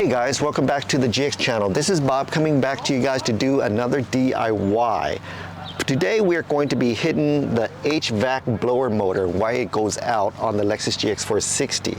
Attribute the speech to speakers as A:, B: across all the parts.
A: Hey guys, welcome back to the GX channel. This is Bob coming back to you guys to do another DIY. Today we are going to be hitting the HVAC blower motor, why it goes out on the Lexus GX 460.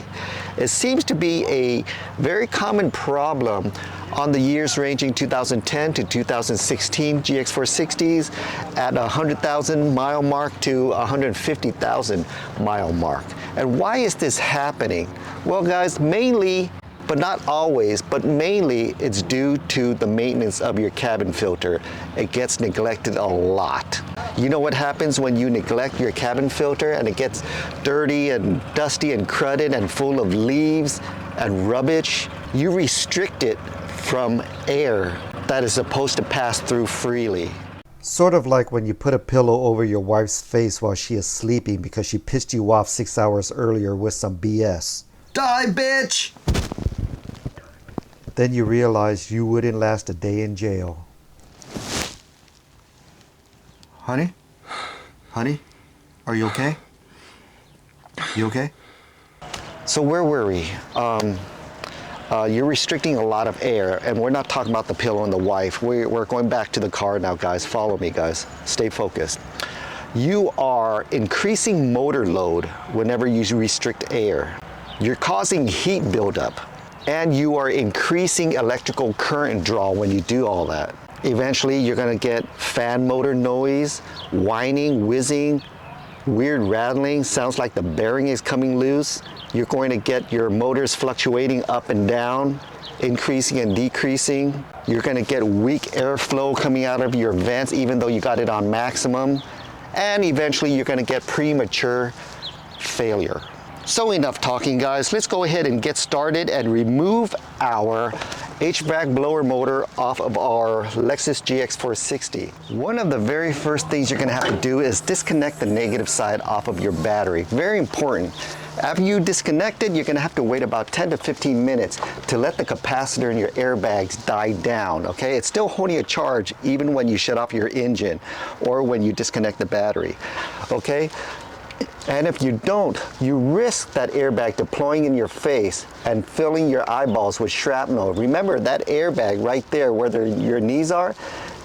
A: It seems to be a very common problem on the years ranging 2010 to 2016 GX 460s at 100,000 mile mark to 150,000 mile mark. And why is this happening? Well guys, mainly, but not always, but mainly it's due to the maintenance of your cabin filter. It gets neglected a lot. You know what happens when you neglect your cabin filter and it gets dirty and dusty and cruddy and full of leaves and rubbish? You restrict it from air that is supposed to pass through freely.
B: Sort of like when you put a pillow over your wife's face while she is sleeping because she pissed you off 6 hours earlier with some BS.
A: Die, bitch!
B: Then you realize you wouldn't last a day in jail.
A: Honey? Honey? Are you okay? You okay? So where were we? You're restricting a lot of air, and we're not talking about the pillow and the wife. We're going back to the car now, guys. Follow me, guys. Stay focused. You are increasing motor load whenever you restrict air. You're causing heat buildup. And you are increasing electrical current draw when you do all that. Eventually, you're gonna get fan motor noise, whining, whizzing, weird rattling, sounds like the bearing is coming loose. You're going to get your motors fluctuating up and down, increasing and decreasing. You're gonna get weak airflow coming out of your vents even though you got it on maximum. And eventually, you're gonna get premature failure. So enough talking, guys. Let's go ahead and get started and remove our HVAC blower motor off of our Lexus GX 460. One of the very first things you're gonna have to do is disconnect the negative side off of your battery. Very important. After you disconnect it, you're gonna have to wait about 10 to 15 minutes to let the capacitor in your airbags die down, okay? It's still holding a charge even when you shut off your engine or when you disconnect the battery, okay? And if you don't, you risk that airbag deploying in your face and filling your eyeballs with shrapnel. Remember, that airbag right there where your knees are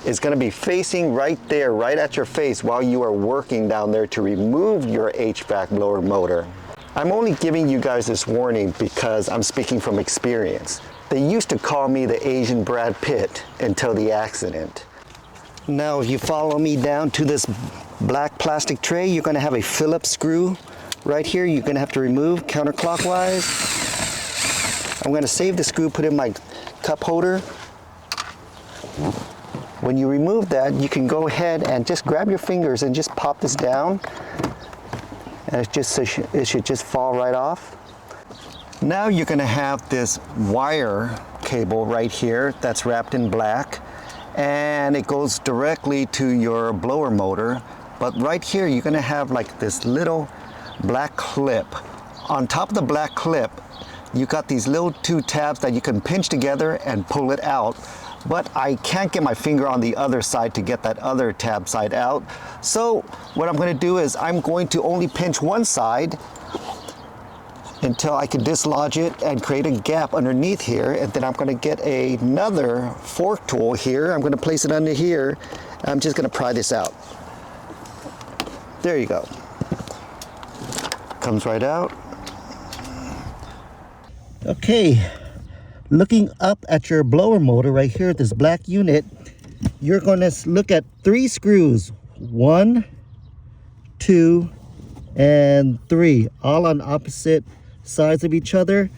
A: is going to be facing right there, right at your face while you are working down there to remove your HVAC blower motor. I'm only giving you guys this warning because I'm speaking from experience. They used to call me the Asian Brad Pitt until the accident. Now, if you follow me down to this black plastic tray, you're going to have a Phillips screw right here. You're going to have to remove counterclockwise. I'm going to save the screw, put it in my cup holder. When you remove that, you can go ahead and just grab your fingers and just pop this down. And it should just fall right off. Now you're going to have this wire cable right here that's wrapped in black. And it goes directly to your blower motor. But right here, you're gonna have like this little black clip. On top of the black clip, you got these little two tabs that you can pinch together and pull it out. But I can't get my finger on the other side to get that other tab side out. So what I'm gonna do is I'm going to only pinch one side until I can dislodge it and create a gap underneath here. And then I'm gonna get another fork tool here. I'm gonna place it under here. I'm just gonna pry this out. There you go. Comes right out. Okay, looking up at your blower motor right here, this black unit, you're gonna look at 3 screws. 1, 2, and 3, all on opposite sides of each other.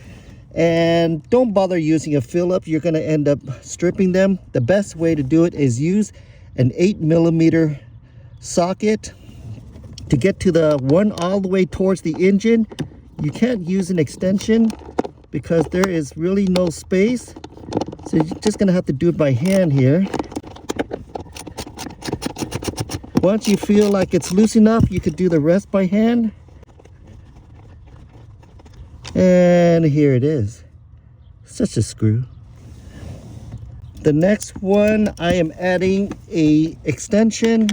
A: And don't bother using a Phillips. You're going to end up stripping them. The best way to do it is use an 8mm socket to get to the one all the way towards the engine. You can't use an extension because there is really no space, so you're just going to have to do it by hand here. Once you feel like it's loose enough, you could do the rest by hand. And here it is. Such a screw. The next one, I am adding a extension.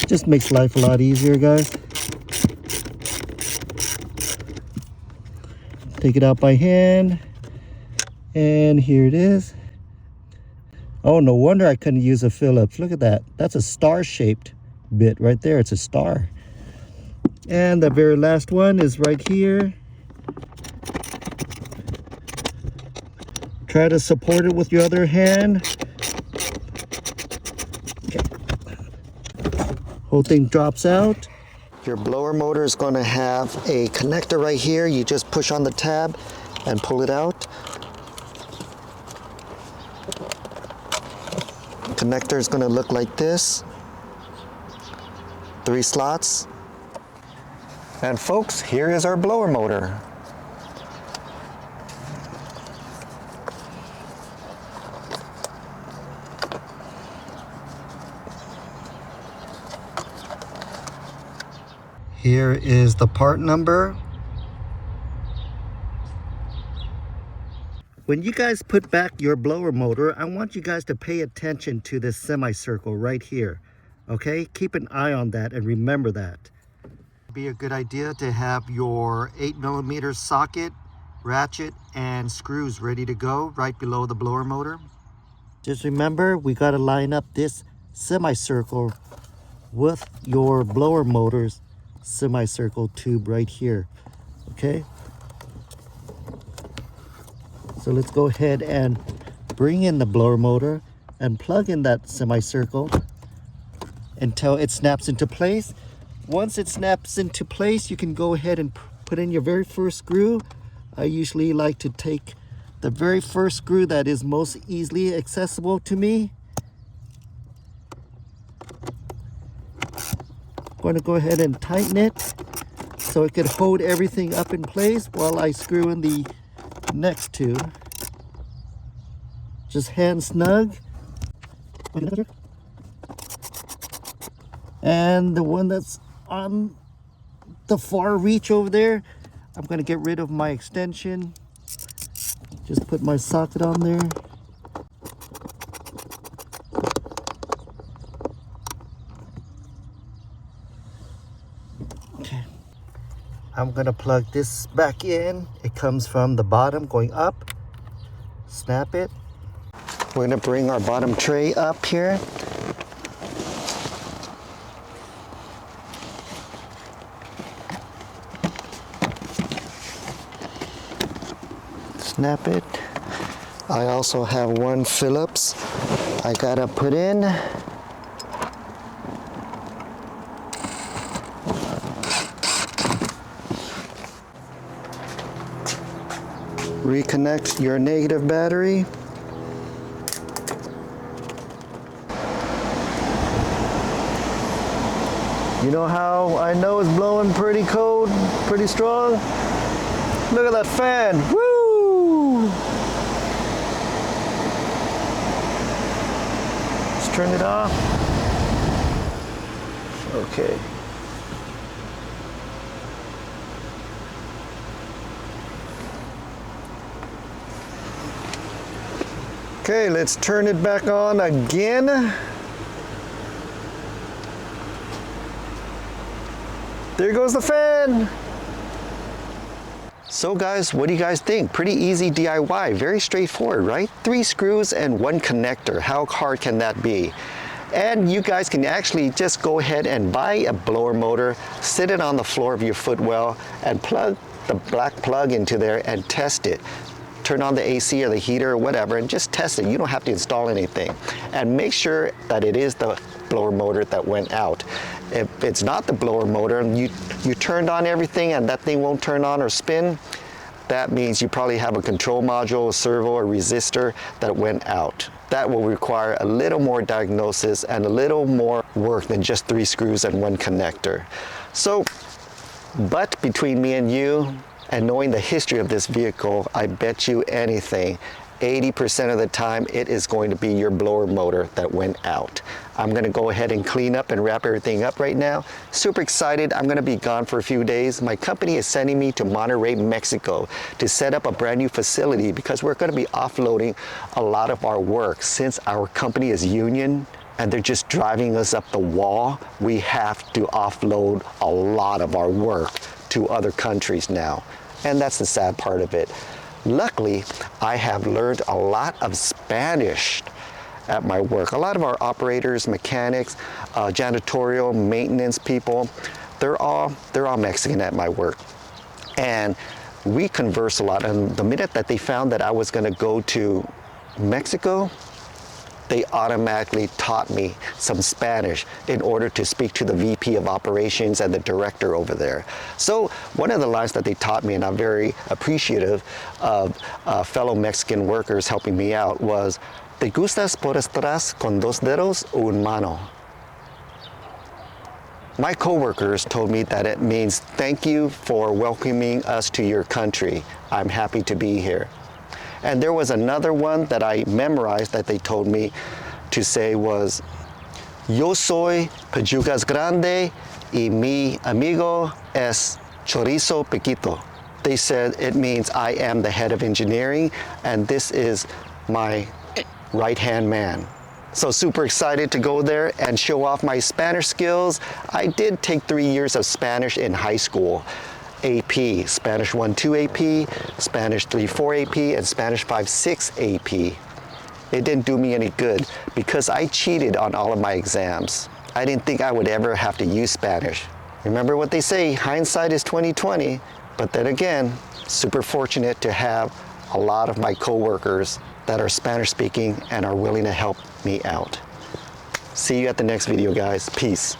A: Just makes life a lot easier, guys. Take it out by hand.
B: And here it is. Oh, no wonder I couldn't use a Phillips. Look at that. That's a star-shaped bit right there. It's a star. And the very last one is right here. Try to support it with your other hand. Okay. Whole thing drops out.
A: Your blower motor is going to have a connector right here. You just push on the tab and pull it out. Connector is going to look like this. 3 slots. And folks, here is our blower motor.
B: Here is the part number. When you guys put back your blower motor, I want you guys to pay attention to this semicircle right here. Okay, keep an eye on that and remember that. It'd be a good idea to have your 8mm socket, ratchet, and screws ready to go right below the blower motor. Just remember, we got to line up this semicircle with your blower motor's semicircle tube right here. Okay, so let's go ahead and bring in the blower motor and plug in that semicircle until it snaps into place. Once it snaps into place, you can go ahead and put in your very first screw. I usually like to take the very first screw that is most easily accessible to me. I'm going to go ahead and tighten it so it could hold everything up in place while I screw in the next two. Just hand snug. And the one that's on the far reach over there, I'm going to get rid of my extension. Just put my socket on there. Okay. I'm going to plug this back in. It comes from the bottom going up. Snap it.
A: We're going to bring our bottom tray up here. Snap it. I also have one Phillips I gotta put in. Reconnect your negative battery. You know how I know it's blowing pretty cold, pretty strong? Look at that fan. Woo! Let's turn it off. Okay. Okay, let's turn it back on again. There goes the fan. So guys, what do you guys think? Pretty easy DIY, very straightforward, right? 3 screws and 1 connector. How hard can that be? And you guys can actually just go ahead and buy a blower motor, sit it on the floor of your footwell, and plug the black plug into there and test it. Turn on the AC or the heater or whatever and just test it. You don't have to install anything. And make sure that it is the blower motor that went out. If it's not the blower motor and you turned on everything and that thing won't turn on or spin, that means you probably have a control module, a servo, or resistor that went out. That will require a little more diagnosis and a little more work than just 3 screws and 1 connector. So, but between me and you, and knowing the history of this vehicle, I bet you anything, 80% of the time it is going to be your blower motor that went out. I'm going to go ahead and clean up and wrap everything up right now. Super excited. I'm going to be gone for a few days. My company is sending me to Monterrey, Mexico to set up a brand new facility because we're going to be offloading a lot of our work. Since our company is union and they're just driving us up the wall, we have to offload a lot of our work to other countries now. And that's the sad part of it. Luckily, I have learned a lot of Spanish at my work. A lot of our operators, mechanics, janitorial, maintenance people, they're all Mexican at my work. And we converse a lot. And the minute that they found that I was going to go to Mexico, they automatically taught me some Spanish in order to speak to the VP of operations and the director over there. So one of the lines that they taught me, and I'm very appreciative of fellow Mexican workers helping me out, was, "Te gustas por atrás con dos dedos o un mano?" My coworkers told me that it means thank you for welcoming us to your country. I'm happy to be here. And there was another one that I memorized that they told me to say was, "Yo soy Pechugas Grande y mi amigo es Chorizo Piquito." They said it means I am the head of engineering and this is my right-hand man. So super excited to go there and show off my Spanish skills. I did take 3 years of Spanish in high school. AP, Spanish 1-2 AP, Spanish 3-4 AP, and Spanish 5-6 AP. It didn't do me any good because I cheated on all of my exams. I didn't think I would ever have to use Spanish. Remember what they say, hindsight is 20/20, but then again, super fortunate to have a lot of my coworkers that are Spanish speaking and are willing to help me out. See you at the next video, guys. Peace.